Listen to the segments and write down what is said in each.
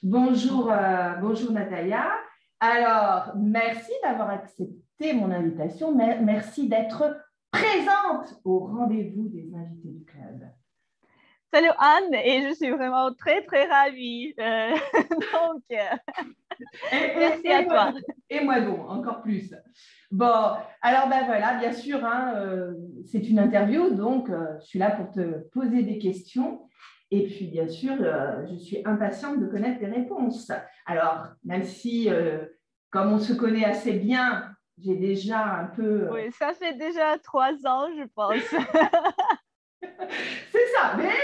Bonjour Natalia. Alors, merci d'avoir accepté mon invitation. Merci d'être présente au rendez-vous des invités du club. Salut Anne, et je suis vraiment très ravie. Merci à toi. Et moi donc, encore plus. Bon, alors ben voilà, bien sûr, c'est une interview, donc je suis là pour te poser des questions. Et puis, bien sûr, je suis impatiente de connaître tes réponses. Alors, même si, comme on se connaît assez bien, j'ai déjà un peu… Oui, ça fait déjà 3 ans, je pense. C'est ça, mais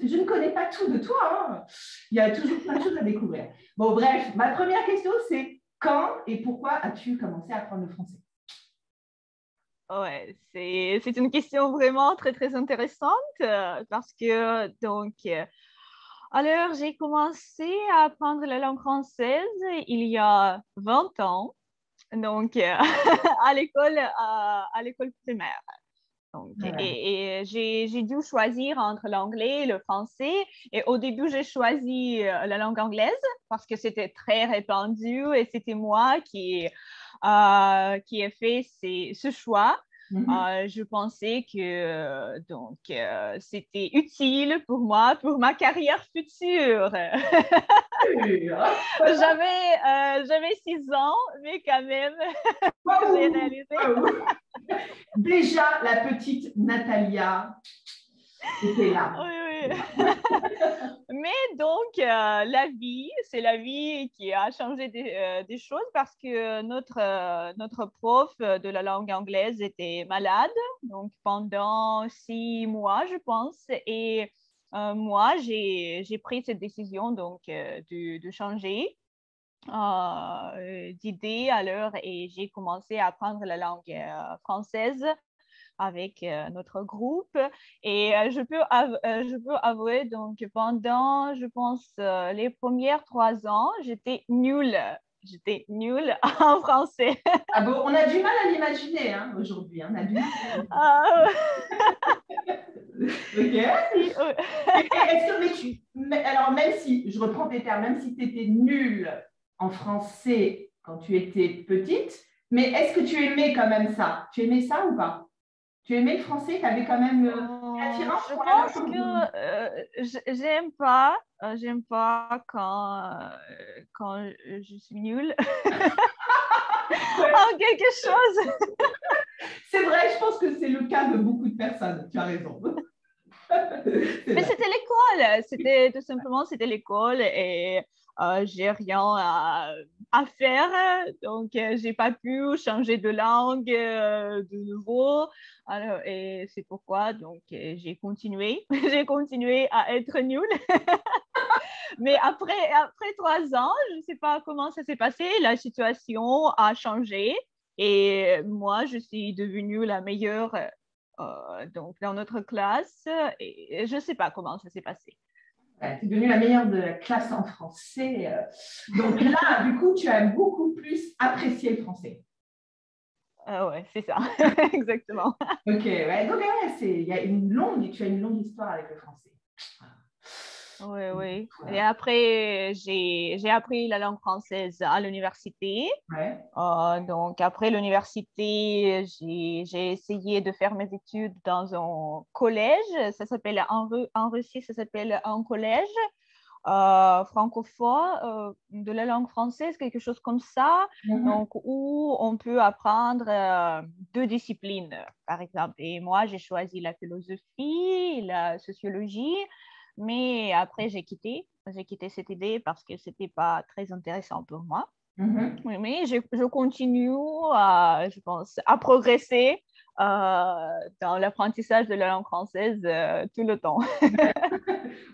je ne connais pas tout de toi. Hein. Il y a toujours plein de choses à découvrir. Bon, bref, ma première question, c'est quand et pourquoi as-tu commencé à apprendre le français? Ouais, c'est une question vraiment très intéressante parce que alors j'ai commencé à apprendre la langue française il y a 20 ans, donc à l'école primaire. Donc, et j'ai dû choisir entre l'anglais et le français. Et au début, j'ai choisi la langue anglaise parce que c'était très répandu et c'était moi qui ai fait ce choix. Je pensais que c'était utile pour moi, pour ma carrière future. J'avais 6 ans, mais quand même, j'ai réalisé. Déjà, la petite Natalia était là. Oui. Mais donc, c'est la vie qui a changé des choses parce que notre prof de la langue anglaise était malade, donc pendant 6 mois, je pense. Et moi, j'ai pris cette décision donc de changer d'idée alors et j'ai commencé à apprendre la langue française avec notre groupe. Et je peux avouer, donc pendant, je pense, les premières 3 ans, j'étais nulle. J'étais nulle en français. Ah bon, on a du mal à l'imaginer aujourd'hui. On a du mal Ok. Alors, même si, je reprends tes termes, même si tu étais nulle en français quand tu étais petite, mais est-ce que tu aimais quand même ça? Tu aimais ça ou pas? Tu aimais le français? Tu avais quand même une attirance Je pour la pense langue? que j'aime pas quand je suis nulle en quelque chose. C'est vrai, je pense que c'est le cas de beaucoup de personnes. Tu as raison. Mais c'était l'école, c'était tout simplement c'était l'école et j'ai rien à faire, donc j'ai pas pu changer de langue de nouveau. Alors, et c'est pourquoi donc j'ai continué, j'ai continué à être nulle. Mais après 3 ans, je ne sais pas comment ça s'est passé, la situation a changé et moi je suis devenue la meilleure donc dans notre classe et je ne sais pas comment ça s'est passé. Ouais, tu es devenue la meilleure de la classe en français. Donc là, du coup, tu as beaucoup plus apprécié le français. Ouais, c'est ça, exactement. Ok, ouais. Donc ouais, tu as une longue histoire avec le français. Oui. Et Voilà. après, j'ai appris la langue française à l'université. Ouais. Donc, après l'université, j'ai essayé de faire mes études dans un collège. Ça s'appelle en Russie, ça s'appelle un collège francophone de la langue française, quelque chose comme ça. Donc, où on peut apprendre 2 disciplines, par exemple. Et moi, j'ai choisi la philosophie, la sociologie. Mais après, j'ai quitté cette idée parce que ce n'était pas très intéressant pour moi. Oui, mais je continue je pense, à progresser dans l'apprentissage de la langue française tout le temps,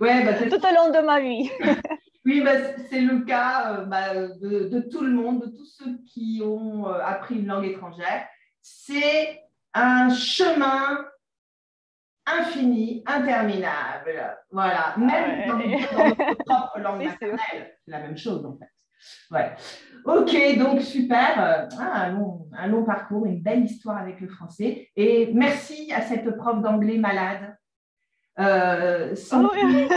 Ouais, tout au long de ma vie. oui, c'est le cas de tout le monde, de tous ceux qui ont appris une langue étrangère. C'est un chemin infini, interminable. Voilà. Même dans notre propre langue maternelle, c'est la même chose en fait. Ouais. Ok, donc super. Un long parcours, une belle histoire avec le français. Et merci à cette prof d'anglais malade Sans lui,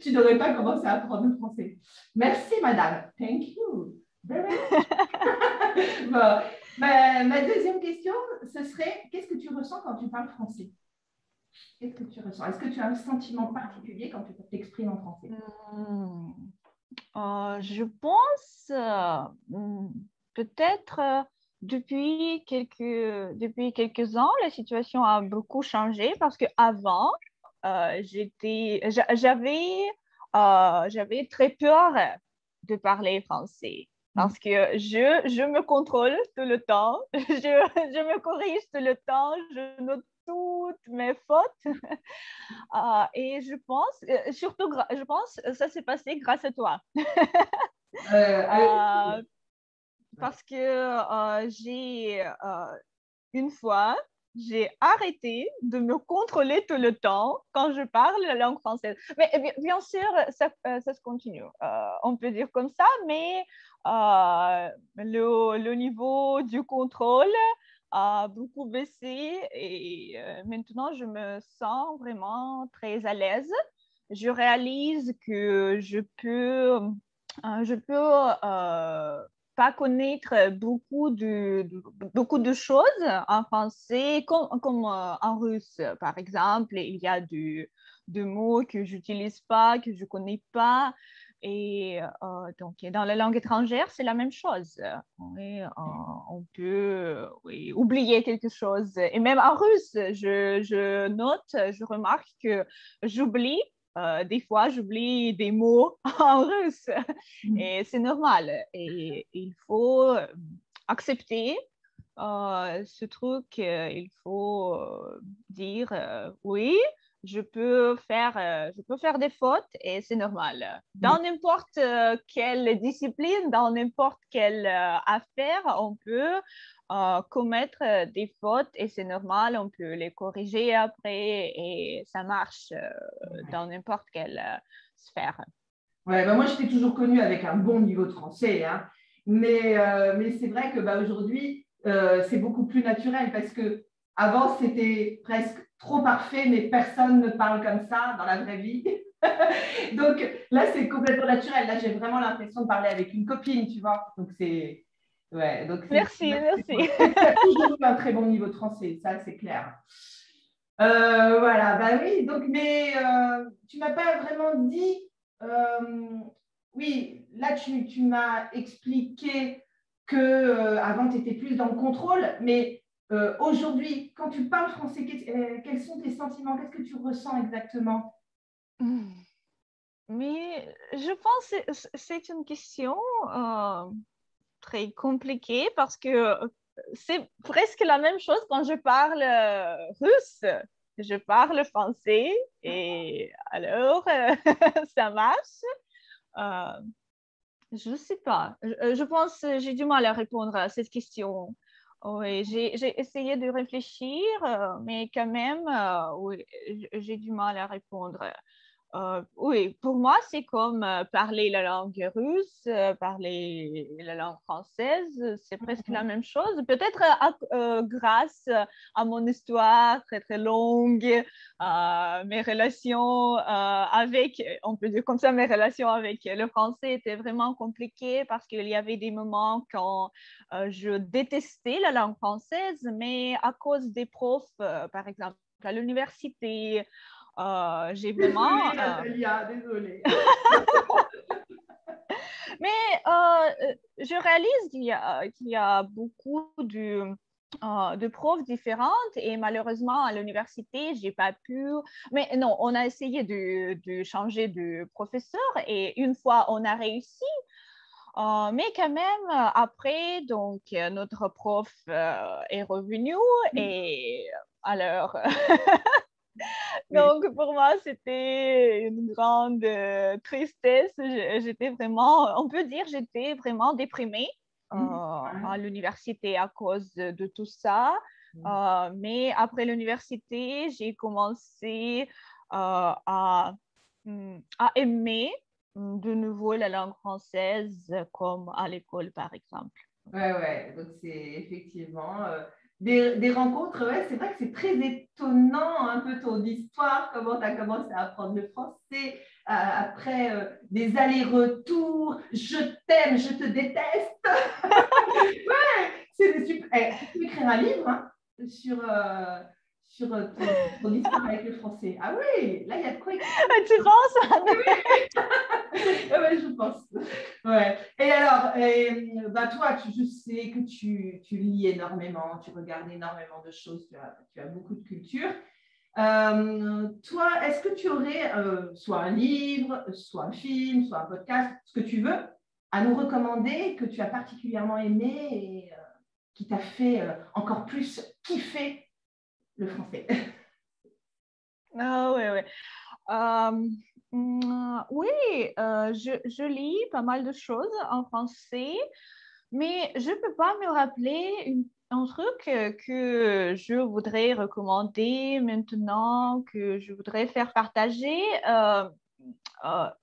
tu n'aurais pas commencé à apprendre le français. Merci, madame. Thank you. Very much. Bon, ma deuxième question, ce serait, qu'est-ce que tu ressens quand tu parles français? Qu'est-ce que tu ressens? Est-ce que tu as un sentiment particulier quand tu t'exprimes en français? Je pense peut-être depuis quelques ans, la situation a beaucoup changé parce qu'avant, j'avais très peur de parler français. Parce que je me contrôle tout le temps, je me corrige tout le temps, je note toutes mes fautes. Et je pense, surtout, je pense que ça s'est passé grâce à toi. Parce que une fois, j'ai arrêté de me contrôler tout le temps quand je parle la langue française. Mais bien sûr, ça se continue. On peut dire comme ça, mais le niveau du contrôle a beaucoup baissé et maintenant, je me sens vraiment très à l'aise. Je réalise que je peux pas connaître beaucoup de choses en français, comme en russe, par exemple. Il y a des mots que je n'utilise pas, que je ne connais pas. Et donc, dans la langue étrangère, c'est la même chose. Oui, on peut oublier quelque chose. Et même en russe, je note, je remarque que j'oublie. Des fois, j'oublie des mots en russe et c'est normal. Et il faut accepter ce truc. Il faut dire oui, je peux faire des fautes et c'est normal. Dans n'importe quelle discipline, dans n'importe quelle affaire, on peut commettre des fautes et c'est normal, on peut les corriger après et ça marche dans n'importe quelle sphère. Ouais, bah moi, je t'ai toujours connue avec un bon niveau de français, hein. Mais c'est vrai que aujourd'hui, c'est beaucoup plus naturel parce que avant, c'était presque trop parfait, mais personne ne parle comme ça dans la vraie vie. Donc là, c'est complètement naturel. Là, j'ai vraiment l'impression de parler avec une copine, tu vois. Donc c'est. Ouais, donc Merci. tu as toujours eu un très bon niveau de français, ça, c'est clair. Voilà, bah oui, donc, mais tu m'as pas vraiment dit. Oui, là, tu m'as expliqué que avant, tu étais plus dans le contrôle, mais aujourd'hui, quand tu parles français, quels sont tes sentiments? Qu'est-ce que tu ressens exactement? Mais je pense que c'est une question très compliquée parce que c'est presque la même chose quand je parle russe. Je parle français et alors ça marche. Je ne sais pas. Je pense que j'ai du mal à répondre à cette question. Oui, j'ai essayé de réfléchir, mais quand même, oui, j'ai du mal à répondre. Oui, pour moi, c'est comme parler la langue russe, parler la langue française, c'est presque la même chose. Peut-être grâce à mon histoire très, très longue, mes relations avec, on peut dire comme ça, mes relations avec le français étaient vraiment compliquées parce qu'il y avait des moments quand je détestais la langue française, mais à cause des profs, par exemple, à l'université, j'ai vraiment. Désolée, Natalia, désolée. Mais je réalise qu'il y a beaucoup de profs différentes et malheureusement à l'université, j'ai pas pu. Mais non, on a essayé de changer de professeur et une fois on a réussi. Mais quand même, après, donc, notre prof est revenu et alors, donc, pour moi, c'était une grande tristesse. J'étais vraiment, on peut dire, j'étais vraiment déprimée à l'université à cause de tout ça. Mais après l'université, j'ai commencé à aimer de nouveau la langue française, comme à l'école, par exemple. Ouais, ouais, donc c'est effectivement, des rencontres. Ouais, c'est vrai que c'est très étonnant un peu ton histoire, comment tu as commencé à apprendre le français, après des allers-retours, je t'aime, je te déteste. Ouais, c'est super. Eh, tu peux écrire un livre hein, sur ton histoire avec le français. Ah oui, là, il y a de quoi écrire. Tu penses, Anne? Ouais, je pense. Ouais. Et alors, bah toi, je sais que tu lis énormément, tu regardes énormément de choses, tu as beaucoup de culture. Toi, est-ce que tu aurais soit un livre, soit un film, soit un podcast, ce que tu veux, à nous recommander, que tu as particulièrement aimé et qui t'a fait encore plus kiffer le français? Ah ouais, ouais. Oui, je lis pas mal de choses en français, mais je ne peux pas me rappeler un truc que je voudrais recommander maintenant, que je voudrais faire partager.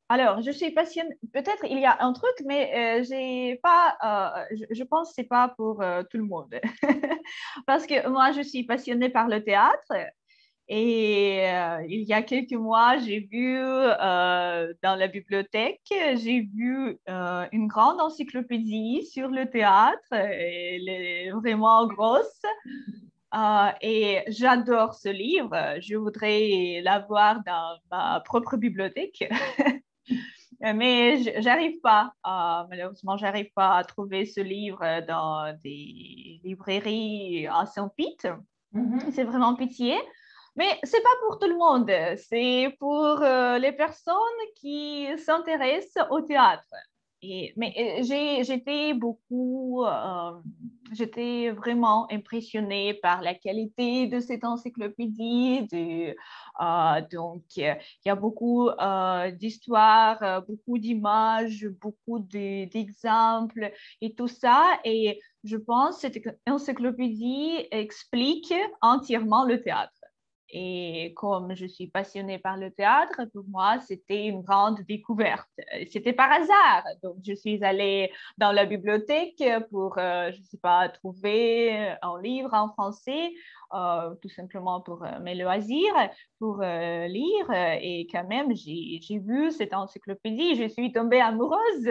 Alors, je suis passionnée. Peut-être il y a un truc, mais j'ai pas. Je pense que c'est pas pour tout le monde, parce que moi, je suis passionnée par le théâtre. Et il y a quelques mois, j'ai vu dans la bibliothèque, j'ai vu une grande encyclopédie sur le théâtre. Elle est vraiment grosse. Et j'adore ce livre. Je voudrais l'avoir dans ma propre bibliothèque. Mais j'arrive pas, malheureusement, j'arrive pas à trouver ce livre dans des librairies à Saint-Pite. Mhm. C'est vraiment pitié. Mais c'est pas pour tout le monde. C'est pour les personnes qui s'intéressent au théâtre. J'étais vraiment impressionnée par la qualité de cette encyclopédie. Il y a beaucoup d'histoires, beaucoup d'images, beaucoup d'exemples et tout ça. Et je pense que cette encyclopédie explique entièrement le théâtre. Et comme je suis passionnée par le théâtre, pour moi, c'était une grande découverte. C'était par hasard. Donc, je suis allée dans la bibliothèque pour, je ne sais pas, trouver un livre en français, tout simplement pour mes loisirs, pour lire. Et quand même, j'ai vu cette encyclopédie. Je suis tombée amoureuse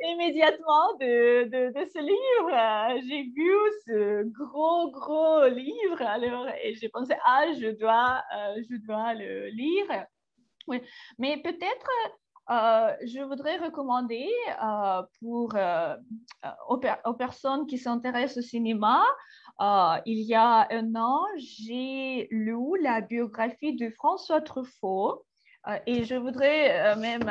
immédiatement de ce livre. J'ai vu ce gros, gros livre alors, et j'ai pensé, ah, je dois le lire. Oui. Mais peut-être je voudrais recommander aux personnes qui s'intéressent au cinéma. Il y a un an, j'ai lu la biographie de François Truffaut. Et je voudrais même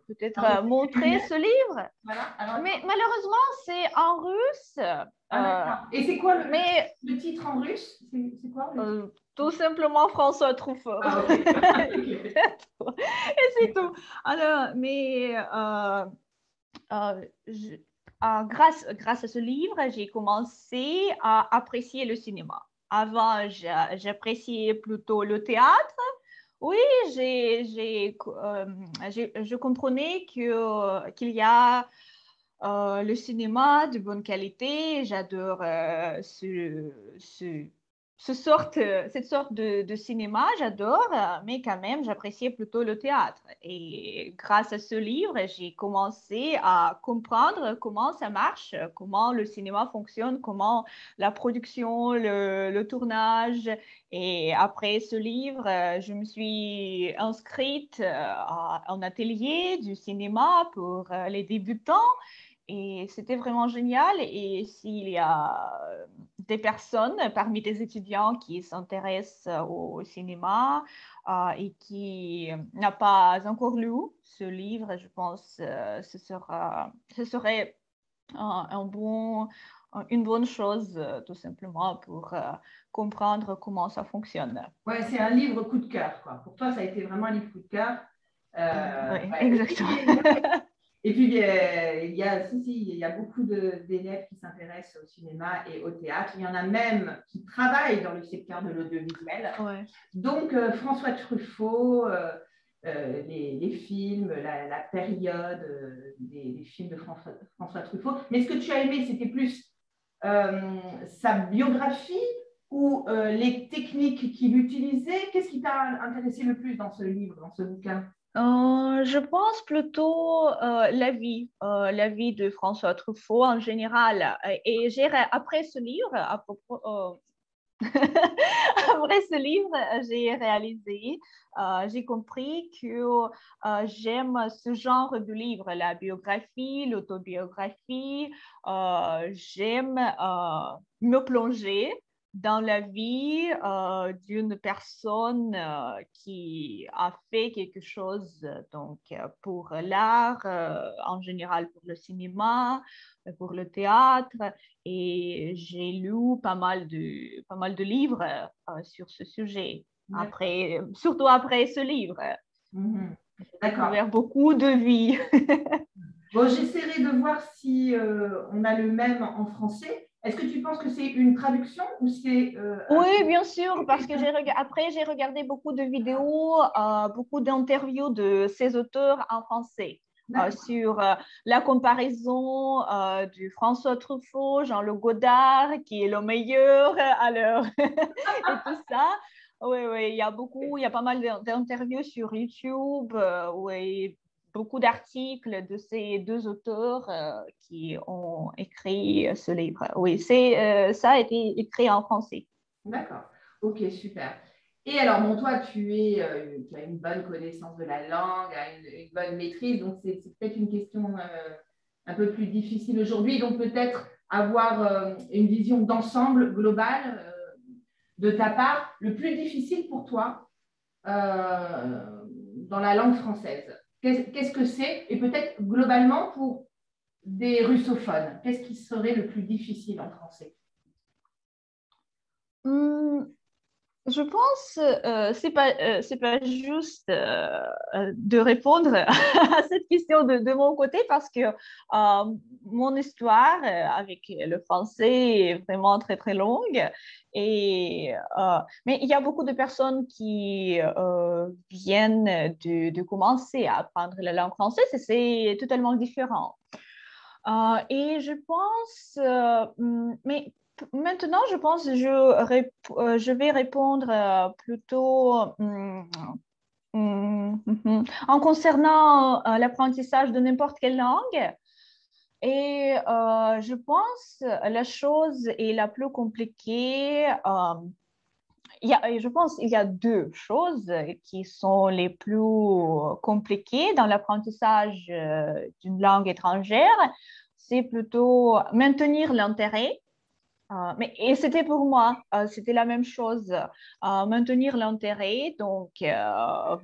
peut-être Alors, montrer ce livre. voilà. Alors, Mais malheureusement, c'est en russe. ah, d'accord. Et c'est quoi Mais le titre en russe? C'est quoi le titre? tout simplement François Truffaut. Ah, ok. Et c'est tout. Alors, mais je- grâce à ce livre, j'ai commencé à apprécier le cinéma. Avant, j'appréciais plutôt le théâtre. Oui, je comprenais qu'il y a le cinéma de bonne qualité. J'adore cette sorte de cinéma, j'adore, mais quand même, j'appréciais plutôt le théâtre. Et grâce à ce livre, j'ai commencé à comprendre comment ça marche, comment le cinéma fonctionne, comment la production, le tournage. Et après ce livre, je me suis inscrite à un atelier du cinéma pour les débutants. Et c'était vraiment génial. Et s'il y a des personnes parmi tes étudiants qui s'intéressent au cinéma et qui n'a pas encore lu ce livre, je pense que ce serait une bonne chose tout simplement pour comprendre comment ça fonctionne. Ouais, c'est un livre coup de cœur, quoi. Pour toi, ça a été vraiment un livre coup de cœur. Oui, Ouais. exactement. Et puis, il y a beaucoup d'élèves qui s'intéressent au cinéma et au théâtre. Il y en a même qui travaillent dans le secteur de l'audiovisuel. Ouais. Donc, François Truffaut, les films, la période des films de François Truffaut. Mais ce que tu as aimé, c'était plus sa biographie ou les techniques qu'il utilisait? Qu'est-ce qui t'a intéressé le plus dans ce livre, dans ce bouquin? Je pense plutôt la vie de François Truffaut en général. Et après ce livre, à propos, après ce livre, j'ai réalisé, j'ai compris que j'aime ce genre de livre, la biographie, l'autobiographie. J'aime me plonger dans la vie d'une personne qui a fait quelque chose pour l'art, en général pour le cinéma, pour le théâtre. Et j'ai lu pas mal de livres sur ce sujet, surtout après ce livre. J'ai découvert beaucoup de vies. Bon, j'essaierai de voir si on a le même en français. Est-ce que tu penses que c'est une traduction ou c'est Oui, bien sûr, parce que après, j'ai regardé beaucoup de vidéos, beaucoup d'interviews de ces auteurs en français sur la comparaison du François Truffaut, Jean-Luc Godard, qui est le meilleur à l'heure et tout ça. Oui, oui, il y a pas mal d'interviews sur YouTube, oui, beaucoup d'articles de ces deux auteurs qui ont écrit ce livre. Oui, ça a été écrit en français. D'accord. Ok, super. Et alors, bon, toi, tu as une bonne connaissance de la langue, une bonne maîtrise, donc c'est peut-être une question un peu plus difficile aujourd'hui. Donc, peut-être avoir une vision d'ensemble globale de ta part. Le plus difficile pour toi dans la langue française, qu'est-ce que c'est? Et peut-être globalement pour des russophones, qu'est-ce qui serait le plus difficile en français? Je pense c'est pas juste de répondre à cette question de mon côté parce que mon histoire avec le français est vraiment très très longue et mais il y a beaucoup de personnes qui viennent de commencer à apprendre la langue française et c'est totalement différent. Et je pense mais maintenant, je pense que je vais répondre plutôt en concernant l'apprentissage de n'importe quelle langue. Et je pense la chose est la plus compliquée. Je pense qu'il y a deux choses qui sont les plus compliquées dans l'apprentissage d'une langue étrangère. C'est plutôt maintenir l'intérêt et c'était pour moi, c'était la même chose. Maintenir l'intérêt, donc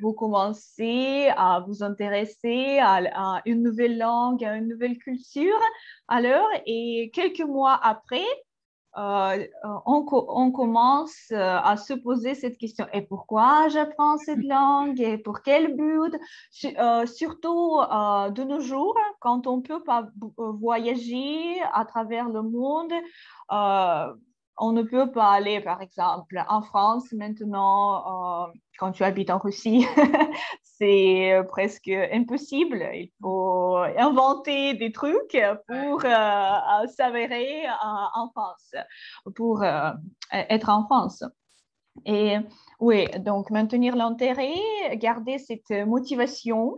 vous commencez à vous intéresser à une nouvelle langue, à une nouvelle culture, alors, et quelques mois après, on commence à se poser cette question. Et pourquoi j'apprends cette langue? Et pour quel but? Surtout de nos jours, quand on ne peut pas voyager à travers le monde, euh, on ne peut pas aller, par exemple, en France maintenant, quand tu habites en Russie, c'est presque impossible. Il faut inventer des trucs pour s'avérer en France, pour être en France. Et oui, donc maintenir l'intérêt, garder cette motivation.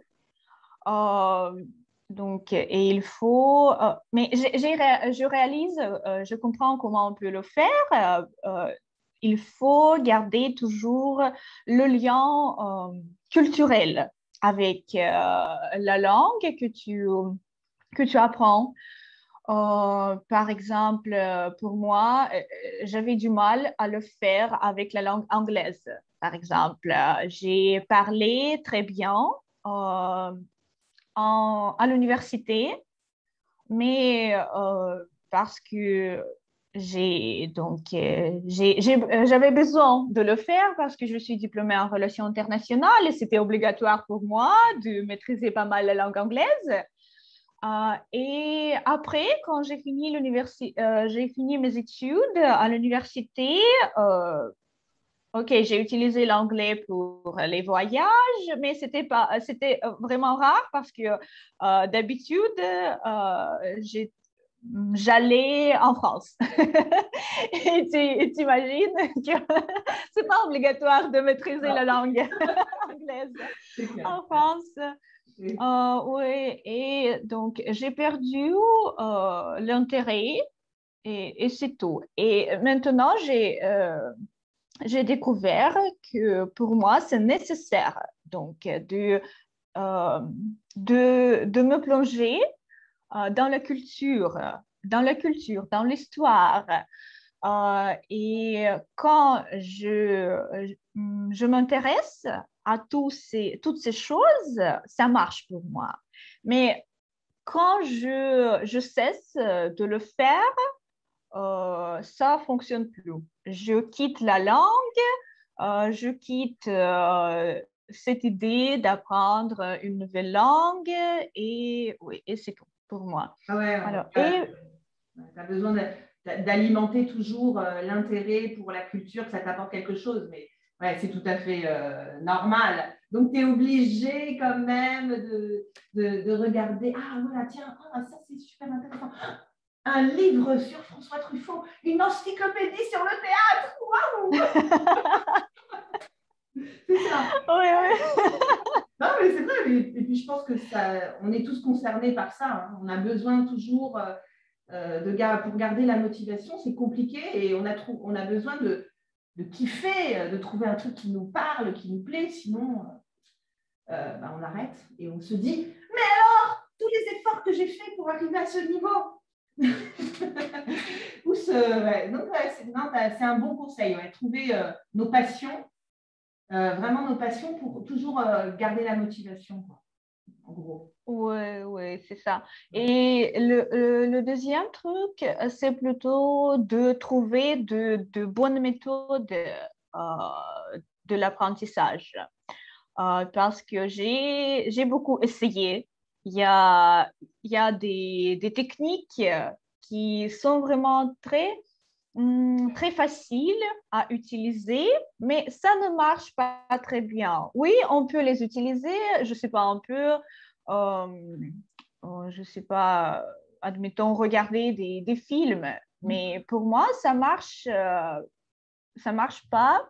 Euh, donc, et il faut, mais je réalise, je comprends comment on peut le faire. Il faut garder toujours le lien culturel avec la langue que tu apprends. Par exemple, pour moi, j'avais du mal à le faire avec la langue anglaise. Par exemple, j'ai parlé très bien euh, à l'université, mais parce que j'avais besoin de le faire parce que je suis diplômée en relations internationales et c'était obligatoire pour moi de maîtriser pas mal la langue anglaise. Et après, quand j'ai fini mes études à l'université, euh, ok, j'ai utilisé l'anglais pour les voyages, mais c'était vraiment rare parce que d'habitude, j'allais en France. Et tu imagines que ce n'est pas obligatoire de maîtriser la langue anglaise en France. Oui, et donc j'ai perdu l'intérêt et c'est tout. Et maintenant, j'ai découvert que pour moi, c'est nécessaire donc de me plonger dans la culture, dans l'histoire. Et quand je m'intéresse à toutes ces choses, ça marche pour moi. Mais quand je cesse de le faire, ça ne fonctionne plus. Je quitte la langue, je quitte cette idée d'apprendre une nouvelle langue et, oui, et c'est tout pour moi. Ah ouais, Alors, tu as besoin d'alimenter toujours l'intérêt pour la culture, que ça t'apporte quelque chose, mais ouais, c'est tout à fait normal. Donc, tu es obligé quand même de regarder, ah voilà, tiens, ça c'est super intéressant. Un livre sur François Truffaut, une encyclopédie sur le théâtre, waouh. C'est ça. Oui, oui. Non, mais c'est vrai. Et puis, je pense que on est tous concernés par ça. Hein. On a besoin toujours pour garder la motivation. C'est compliqué et on a besoin de kiffer, de trouver un truc qui nous parle, qui nous plaît. Sinon, on arrête et on se dit, mais alors, tous les efforts que j'ai faits pour arriver à ce niveau. C'est un bon conseil. Ouais. Trouver nos passions. Vraiment nos passions pour toujours garder la motivation, quoi, en gros. Oui, c'est ça. Et le deuxième truc, c'est plutôt de trouver de bonnes méthodes de l'apprentissage. Parce que j'ai beaucoup essayé. Il y a des techniques qui sont vraiment très facile à utiliser, mais ça ne marche pas très bien. Oui, on peut les utiliser, je sais pas, on peut, je sais pas, admettons, regarder des films, mais pour moi, ça marche pas.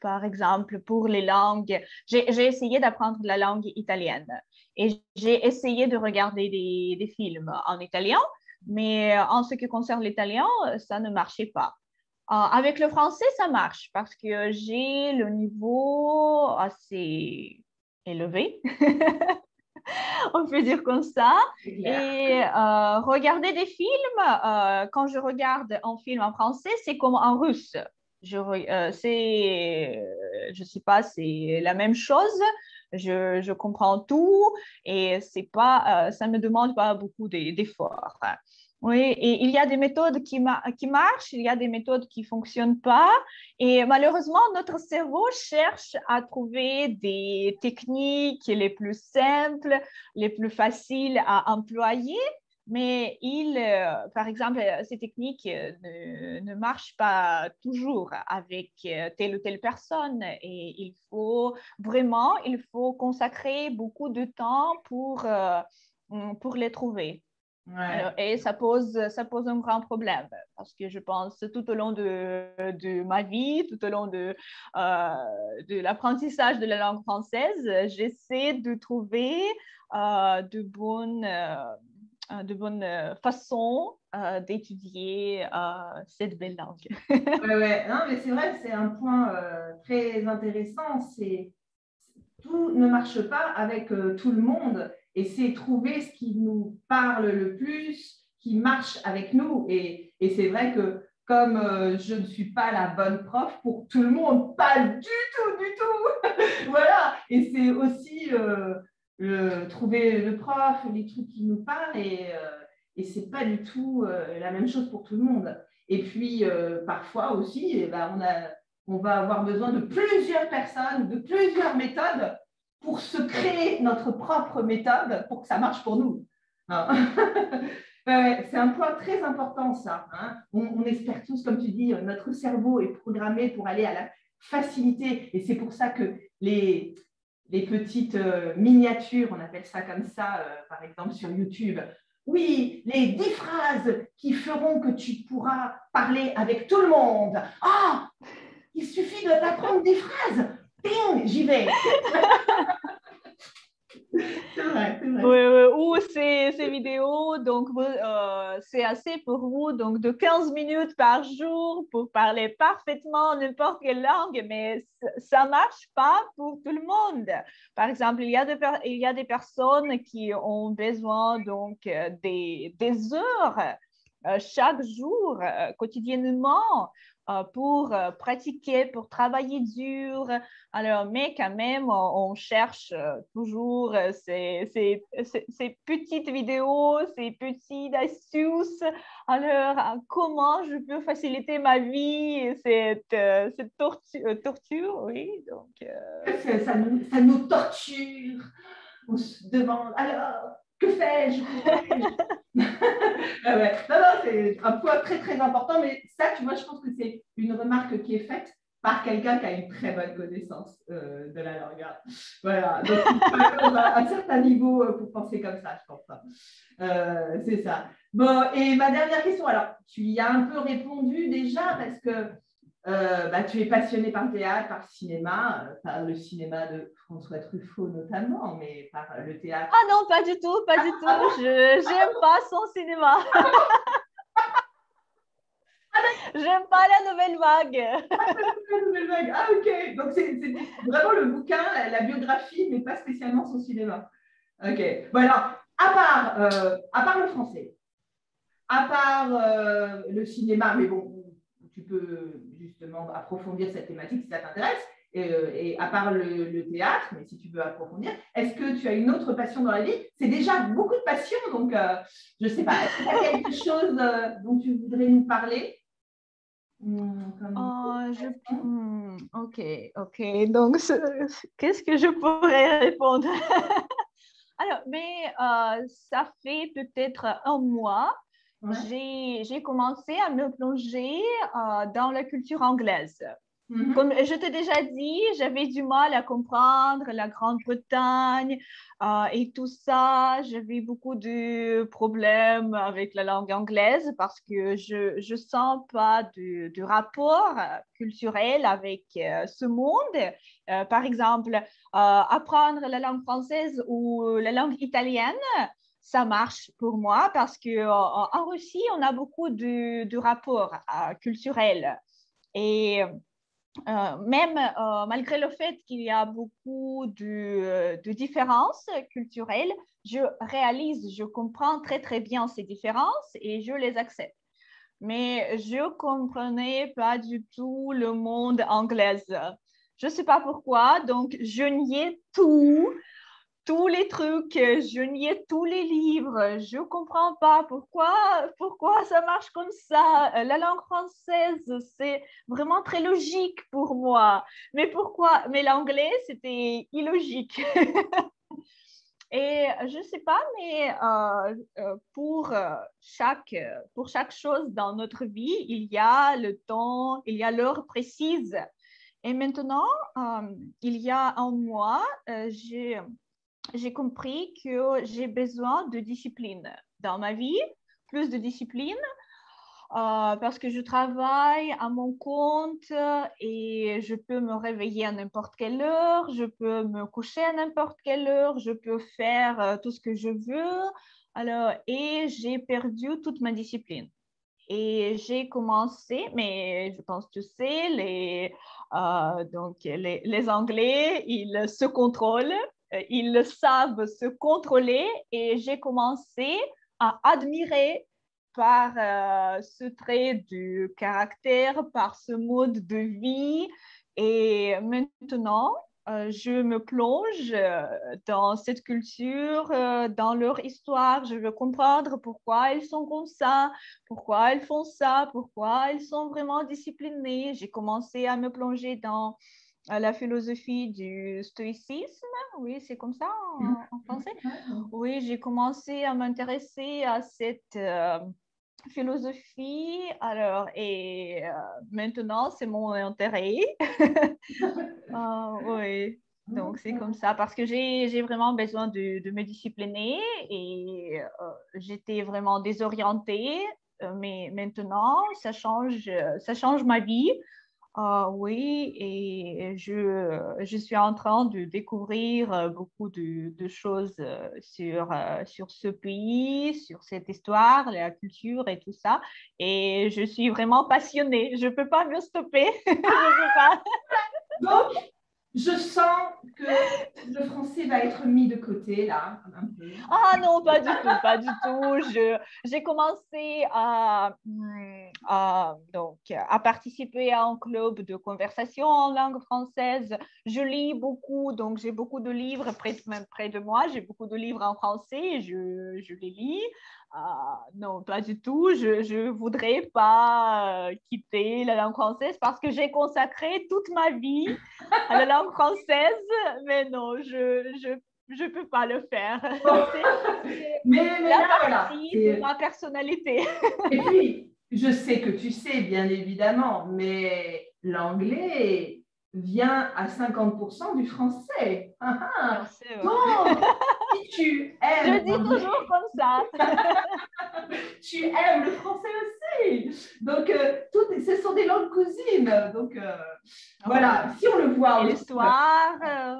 Par exemple, pour les langues, j'ai essayé d'apprendre la langue italienne et j'ai essayé de regarder des films en italien, mais en ce qui concerne l'italien, ça ne marchait pas. Avec le français, ça marche parce que j'ai le niveau assez élevé, on peut dire comme ça. Et regarder des films, quand je regarde un film en français, c'est comme en russe. Je sais pas, c'est la même chose. Je comprends tout et c'est pas, ça ne me demande pas beaucoup d'efforts. Oui, et il y a des méthodes qui marchent, il y a des méthodes qui ne fonctionnent pas. Et malheureusement, notre cerveau cherche à trouver des techniques les plus simples, les plus faciles à employer. Mais par exemple, ces techniques ne marchent pas toujours avec telle ou telle personne et il faut consacrer beaucoup de temps pour les trouver. Ouais. Alors, et ça pose un grand problème parce que je pense tout au long de ma vie, tout au long de l'apprentissage de la langue française, j'essaie de trouver de bonnes façons d'étudier cette belle langue. Ouais. Non, mais c'est vrai, c'est un point très intéressant. Tout ne marche pas avec tout le monde et c'est trouver ce qui nous parle le plus, qui marche avec nous. Et c'est vrai que comme je ne suis pas la bonne prof pour tout le monde, pas du tout. Voilà. Et c'est aussi trouver le prof, les trucs qui nous parlent et c'est pas du tout la même chose pour tout le monde. Et puis, parfois aussi, on va avoir besoin de plusieurs personnes, de plusieurs méthodes pour se créer notre propre méthode pour que ça marche pour nous. C'est un point très important, ça. Hein. On espère tous, comme tu dis, notre cerveau est programmé pour aller à la facilité. Et c'est pour ça que les petites miniatures, on appelle ça comme ça, par exemple sur YouTube, Oui, les 10 phrases qui feront que tu pourras parler avec tout le monde. Ah, il suffit de t'apprendre 10 phrases. Ping, j'y vais. C'est vrai, c'est vrai. Oui, oui. Ou ces vidéos, donc c'est assez pour vous, donc de 15 minutes par jour pour parler parfaitement n'importe quelle langue, mais ça ne marche pas pour tout le monde. Par exemple, il y a des personnes qui ont besoin donc des heures chaque jour, quotidiennement, pour pratiquer, pour travailler dur. Alors, mais quand même, on cherche toujours ces petites vidéos, ces petites astuces. Alors, comment je peux faciliter ma vie, cette torture, oui. Donc, Ça nous torture. On se demande, alors, que fais-je? Ah ouais. Non, non, c'est un point très, très important, mais ça, tu vois, je pense que c'est une remarque qui est faite par quelqu'un qui a une très bonne connaissance de la langue. Voilà, donc il faut avoir un certain niveau pour penser comme ça, je pense. C'est ça. Bon, et ma dernière question, alors, tu y as un peu répondu déjà parce que tu es passionné par le théâtre, par le cinéma de François Truffaut notamment, mais par le théâtre. ah non, pas du tout, pas du tout. Je n'aime pas son cinéma. J'aime pas la nouvelle vague. La nouvelle vague. Ah, ok. Donc, c'est vraiment le bouquin, la biographie, mais pas spécialement son cinéma. Ok. Bon, alors, à part le français, à part le cinéma, mais bon, tu peux justement approfondir cette thématique si ça t'intéresse, et à part le théâtre, mais si tu veux approfondir, est-ce que tu as une autre passion dans la vie? C'est déjà beaucoup de passion, donc je ne sais pas. Est-ce qu'il y a quelque chose dont tu voudrais nous parler? Ok, ok. Donc, qu'est-ce que je pourrais répondre? Alors, mais ça fait peut-être un mois, Ouais. j'ai commencé à me plonger dans la culture anglaise. Mhm. Comme je t'ai déjà dit, j'avais du mal à comprendre la Grande-Bretagne et tout ça. J'avais beaucoup de problèmes avec la langue anglaise parce que je sens pas de rapport culturel avec ce monde. Par exemple, apprendre la langue française ou la langue italienne, ça marche pour moi parce qu'en Russie, on a beaucoup de rapports culturels. Et même malgré le fait qu'il y a beaucoup de différences culturelles, je réalise, je comprends très très bien ces différences et je les accepte. Mais je ne comprenais pas du tout le monde anglais. Je ne sais pas pourquoi, donc je niais tous les trucs, je niais tous les livres, je ne comprends pas pourquoi ça marche comme ça. La langue française, c'est vraiment très logique pour moi. Mais pourquoi? Mais l'anglais, c'était illogique. Et je ne sais pas, mais pour chaque chose dans notre vie, il y a le temps, il y a l'heure précise. Et maintenant, il y a un mois, j'ai compris que j'ai besoin de discipline dans ma vie, plus de discipline, parce que je travaille à mon compte et je peux me réveiller à n'importe quelle heure, je peux me coucher à n'importe quelle heure, je peux faire tout ce que je veux. Alors, et j'ai perdu toute ma discipline. Et j'ai commencé, mais je pense que tu sais, donc les Anglais, ils se contrôlent, ils savent se contrôler et j'ai commencé à admirer par ce trait du caractère, par ce mode de vie. Et maintenant, je me plonge dans cette culture, dans leur histoire. Je veux comprendre pourquoi ils sont comme ça, pourquoi ils font ça, pourquoi ils sont vraiment disciplinés. J'ai commencé à me plonger dans la philosophie du stoïcisme. Oui, c'est comme ça en français. Oui, j'ai commencé à m'intéresser à cette philosophie. Alors, et maintenant, c'est mon intérêt. Oui. Donc, c'est comme ça parce que j'ai vraiment besoin de me discipliner et j'étais vraiment désorientée. Mais maintenant, ça change ma vie. Oui, et je suis en train de découvrir beaucoup de choses sur ce pays, sur cette histoire, la culture et tout ça. Et je suis vraiment passionnée. Je ne peux pas me stopper. Je peux pas. Donc, je sens que le français va être mis de côté, là, un peu. Ah non, pas du tout, pas du tout. J'ai commencé à participer à un club de conversation en langue française. Je lis beaucoup, donc j'ai beaucoup de livres même près de moi. J'ai beaucoup de livres en français et je les lis. Non, pas du tout. Je ne voudrais pas quitter la langue française parce que j'ai consacré toute ma vie à la langue française, mais non, je peux pas le faire. Bon. C'est Mais la là, voilà. partie de ma personnalité. Et puis, je sais que tu sais, bien évidemment, mais l'anglais vient à 50% du français. Bien sûr. Donc, si tu Je aimes dis l'anglais, toujours comme ça. tu aimes le français aussi. Donc, ce sont des langues cousines. Donc, voilà, Oui. si on le voit Et aussi. l'histoire,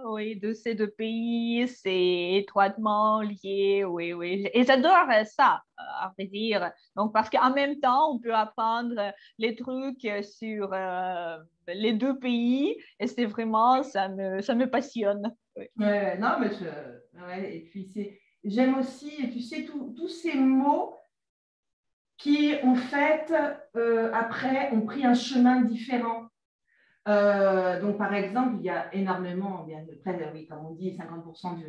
oui, de ces deux pays, c'est étroitement lié, oui, oui. Et j'adore ça, à vrai dire. Donc, parce qu'en même temps, on peut apprendre les trucs sur les deux pays et c'est vraiment, ça me passionne. Oui. Ouais, non, mais ouais, et puis j'aime aussi, tu sais, tous ces mots qui, en fait, après, ont pris un chemin différent. Donc, par exemple, il y a énormément, bien près, oui, comme on dit, 50%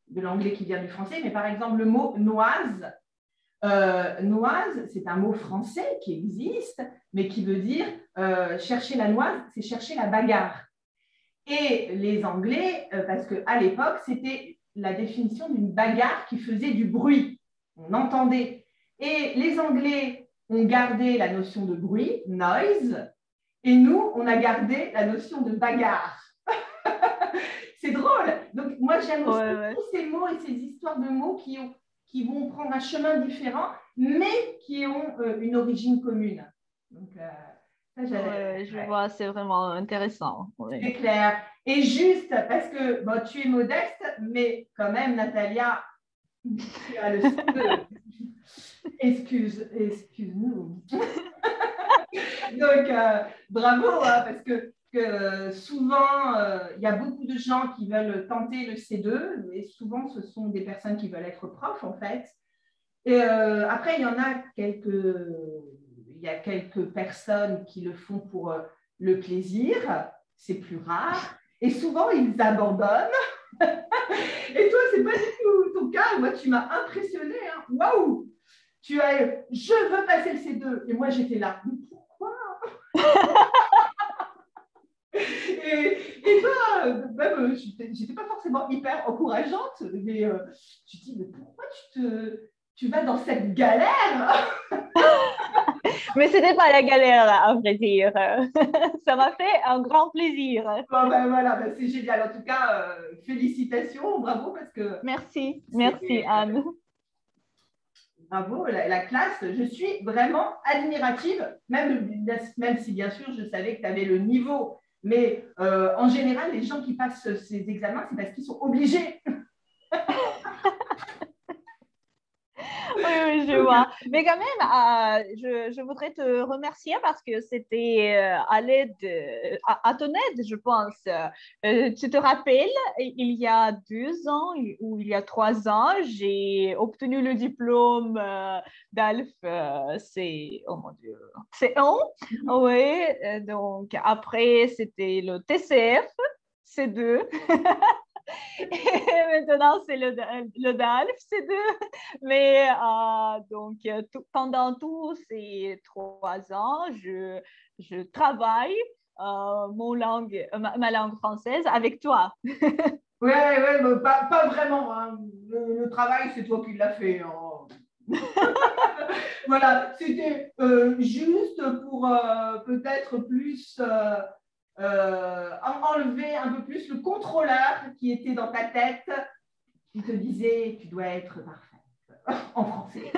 de l'anglais qui vient du français, mais par exemple, le mot noise, noise, c'est un mot français qui existe, mais qui veut dire chercher la noise, c'est chercher la bagarre. Et les Anglais, parce qu'à l'époque, c'était la définition d'une bagarre qui faisait du bruit. On entendait. Et les Anglais ont gardé la notion de bruit, noise, et nous, on a gardé la notion de bagarre. C'est drôle. Donc, moi, j'aime aussi Ouais. tous ces mots et ces histoires de mots qui vont prendre un chemin différent, mais qui ont une origine commune. Donc, ça, Ouais, je vois, c'est vraiment intéressant. c'est Oui. clair. Et juste, parce que bon, tu es modeste, mais quand même, Natalia, tu as le C2. Excuse-nous. Donc, bravo, hein, parce que souvent, il y a beaucoup de gens qui veulent tenter le C2, mais souvent, ce sont des personnes qui veulent être profs, en fait. Et après, il y a quelques personnes qui le font pour le plaisir, c'est plus rare, et souvent, ils abandonnent. Et toi, c'est pas du tout ton cas. Moi, tu m'as impressionné. Hein. Waouh! Je veux passer le C2. Et moi, j'étais là. Mais pourquoi? Et toi, même, j'étais pas forcément hyper encourageante, mais tu te dis, mais pourquoi tu vas dans cette galère? Mais ce n'était pas la galère, à vrai dire. Ça m'a fait un grand plaisir. Bon, ben voilà, ben c'est génial. En tout cas, félicitations, bravo, parce que Merci, c'est merci Anne. bravo, la classe. Je suis vraiment admirative, même si bien sûr je savais que tu avais le niveau. Mais en général, les gens qui passent ces examens, c'est parce qu'ils sont obligés. Oui, oui, je vois. Mais quand même, je voudrais te remercier parce que c'était à l'aide, à ton aide, je pense. Tu te rappelles, il y a 2 ans ou il y a 3 ans, j'ai obtenu le diplôme d'ALF. Oh mon Dieu, c'est on. Oui, donc après, c'était le TCF, C2. Et maintenant, c'est le DALF, c'est deux. Mais donc, pendant tous ces 3 ans, je travaille ma langue française avec toi. Ouais, mais pas vraiment. Hein. Le travail, c'est toi qui l'as fait. Hein. Voilà, c'était juste pour peut-être plus enlever un peu plus le contrôleur qui était dans ta tête, qui te disait tu dois être parfaite en français.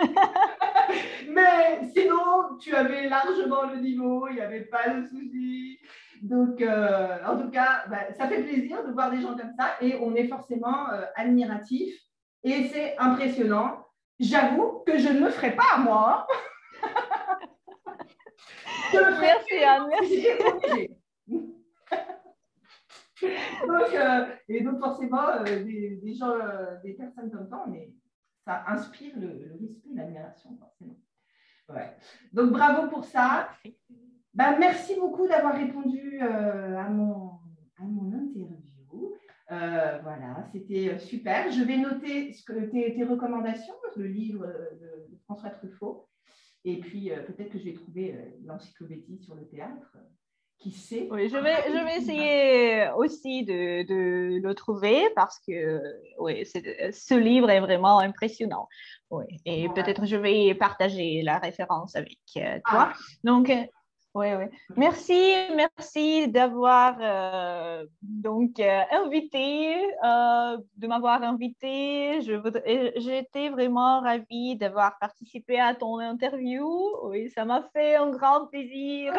Mais sinon, tu avais largement le niveau, il n'y avait pas de souci. Donc, en tout cas, ça fait plaisir de voir des gens comme ça et on est forcément admiratif et c'est impressionnant. J'avoue que je ne le ferai pas, moi. Je le ferai. Merci, Anne, merci. Donc forcément, des gens, des personnes comme ça, mais ça inspire le respect, l'admiration, forcément. Ouais. Donc, bravo pour ça. Merci beaucoup d'avoir répondu à mon interview. Voilà, c'était super. Je vais noter tes recommandations, le livre de François Truffaut. Et puis, peut-être que je vais trouver l'encyclopédie sur le théâtre. Qui sait? Oui, je vais essayer aussi de le trouver parce que oui, ce livre est vraiment impressionnant. Oui, et peut-être je vais partager la référence avec toi. Donc, oui. Merci d'avoir invité, de m'avoir invité. J'étais vraiment ravie d'avoir participé à ton interview. Oui, ça m'a fait un grand plaisir.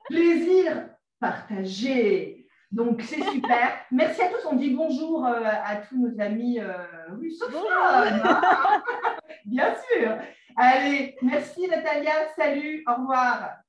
Plaisir partagé. Donc, c'est super. Merci à tous. On dit bonjour à tous nos amis russophones. Bien sûr. Allez, merci Natalia. Salut. Au revoir.